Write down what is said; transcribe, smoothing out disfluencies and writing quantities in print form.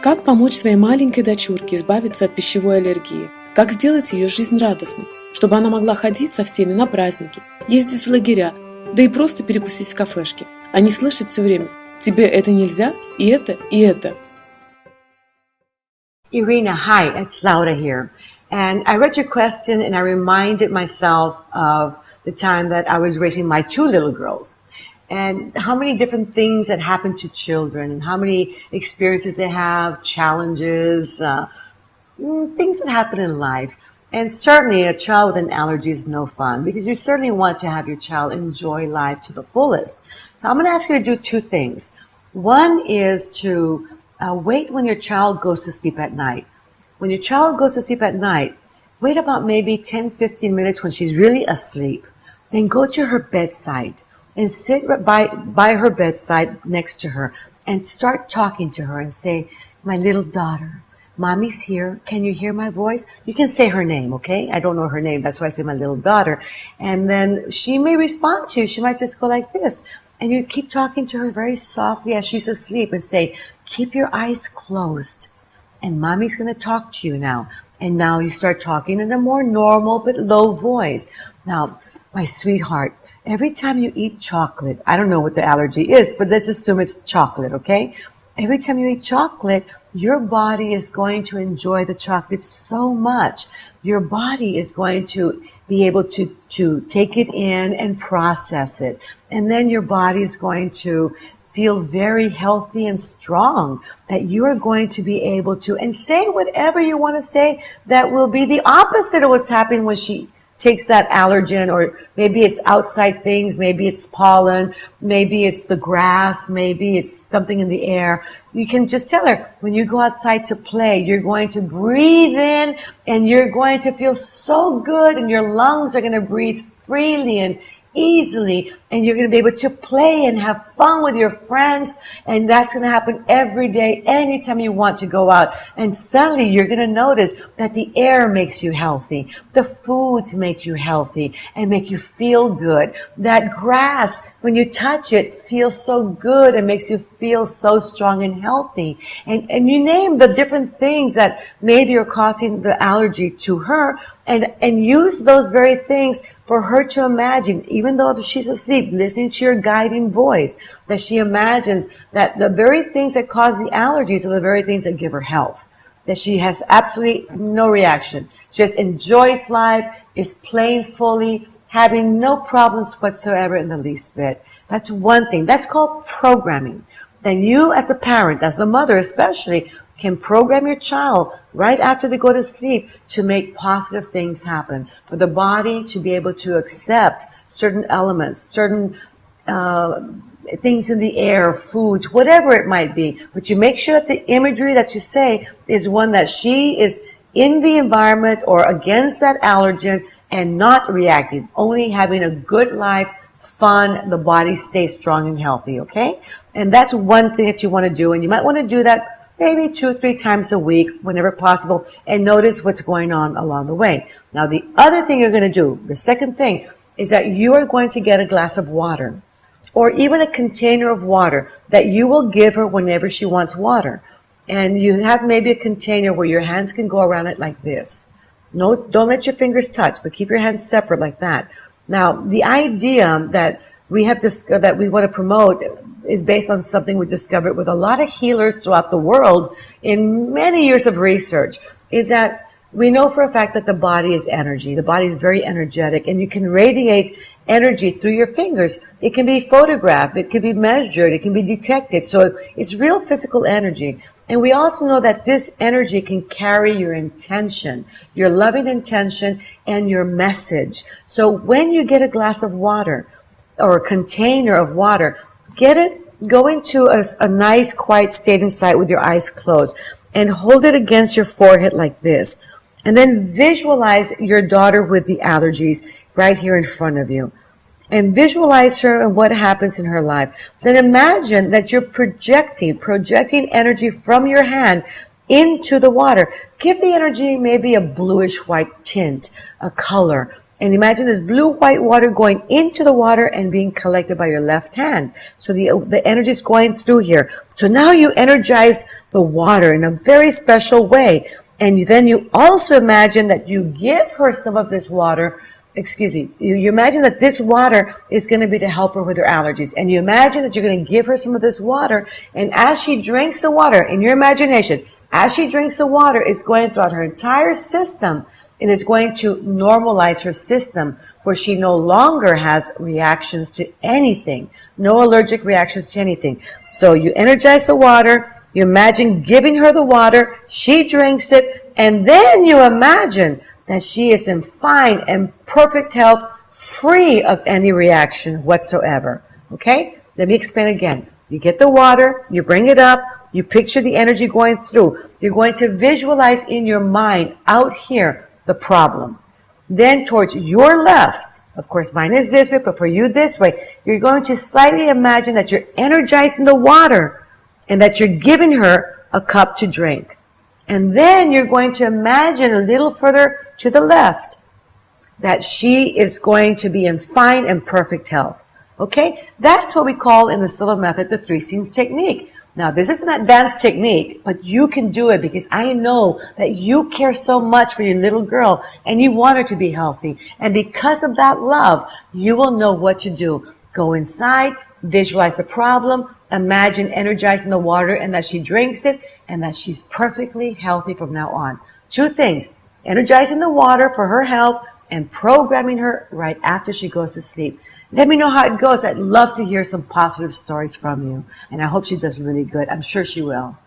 Как помочь своей маленькой дочурке избавиться от пищевой аллергии? Как сделать ее жизнь радостной, чтобы она могла ходить со всеми на праздники, ездить в лагеря, да и просто перекусить в кафешке, а не слышать все время: тебе это нельзя, и это, и это. Irina, hi, it's Laura here. And I read your question and I reminded myself of the time that I was raising my two little girls. And how many different things that happen to children and how many experiences they have, challenges, things that happen in life. And certainly a child with an allergy is no fun because you certainly want to have your child enjoy life to the fullest. So I'm going to ask you to do two things. One is to wait when your child goes to sleep at night. When your child goes to sleep at night, wait about maybe 10-15 minutes when she's really asleep. Then go to her bedside and sit by her bedside next to her and start talking to her and say, "My little daughter, Mommy's here. Can you hear my voice?" You can say her name, okay? I don't know her name. That's why I say my little daughter. And then she may respond to you. She might just go like this. And you keep talking to her very softly as she's asleep and say, "Keep your eyes closed. And Mommy's going to talk to you now." And now you start talking in a more normal but low voice. Now, my sweetheart, every time you eat chocolate, I don't know what the allergy is, but let's assume it's chocolate, okay? Every time you eat chocolate, your body is going to enjoy the chocolate so much. Your body is going to be able to take it in and process it. And then your body is going to feel very healthy and strong, that you are going to be able to, and say whatever you want to say that will be the opposite of what's happening when she takes that allergen, or maybe it's outside things, maybe it's pollen, maybe it's the grass, maybe it's something in the air. You can just tell her, when you go outside to play, you're going to breathe in and you're going to feel so good and your lungs are going to breathe freely and easily, and you're going to be able to play and have fun with your friends, and that's going to happen every day, anytime you want to go out. And suddenly you're going to notice that the air makes you healthy, the foods make you healthy and make you feel good. That grass, when you touch it, feels so good and makes you feel so strong and healthy. And you name the different things that maybe are causing the allergy to her, and use those very things for her to imagine, even though she's asleep, listening to your guiding voice, that she imagines that the very things that cause the allergies are the very things that give her health, that she has absolutely no reaction. She just enjoys life, is playing fully, having no problems whatsoever in the least bit. That's one thing. That's called programming. Then you, as a parent, as a mother especially, can program your child right after they go to sleep to make positive things happen, for the body to be able to accept certain elements, certain things in the air, foods, whatever it might be. But you make sure that the imagery that you say is one that she is in the environment or against that allergen and not reacting, only having a good life, fun, the body stays strong and healthy, okay? And that's one thing that you want to do, and you might want to do that maybe 2-3 times a week, whenever possible, and notice what's going on along the way. Now, the other thing you're going to do, the second thing, is that you are going to get a glass of water, or even a container of water that you will give her whenever she wants water. And you have maybe a container where your hands can go around it like this. No, don't let your fingers touch, but keep your hands separate like that. Now, the idea that we have that we want to promote is based on something we discovered with a lot of healers throughout the world in many years of research, is that we know for a fact that the body is energy. The body is very energetic, and you can radiate energy through your fingers. It can be photographed, it can be measured, it can be detected. So it's real physical energy. And we also know that this energy can carry your intention, your loving intention, and your message. So when you get a glass of water or a container of water, go into a nice quiet state inside with your eyes closed and hold it against your forehead like this. And then visualize your daughter with the allergies right here in front of you. And visualize her and what happens in her life. Then imagine that you're projecting energy from your hand into the water. Give the energy maybe a bluish white tint, a color. And imagine this blue-white water going into the water and being collected by your left hand. So the energy is going through here. So now you energize the water in a very special way. And then you also imagine that you give her some of this water. You imagine that this water is going to be to help her with her allergies. And you imagine that you're going to give her some of this water. And as she drinks the water, in your imagination, as she drinks the water, it's going throughout her entire system. And it's going to normalize her system where she no longer has reactions to anything. No allergic reactions to anything. So you energize the water. You imagine giving her the water. She drinks it. And then you imagine that she is in fine and perfect health, free of any reaction whatsoever. Okay? Let me explain again. You get the water. You bring it up. You picture the energy going through. You're going to visualize in your mind out here the problem. Then towards your left, of course mine is this way, but for you this way, you're going to slightly imagine that you're energizing the water and that you're giving her a cup to drink. And then you're going to imagine a little further to the left that she is going to be in fine and perfect health. Okay? That's what we call in the Silva method the 3 scenes technique. Now, this is an advanced technique, but you can do it because I know that you care so much for your little girl and you want her to be healthy. And because of that love, you will know what to do. Go inside, visualize the problem, imagine energizing the water and that she drinks it and that she's perfectly healthy from now on. 2 things, energizing the water for her health and programming her right after she goes to sleep. Let me know how it goes. I'd love to hear some positive stories from you. And I hope she does really good. I'm sure she will.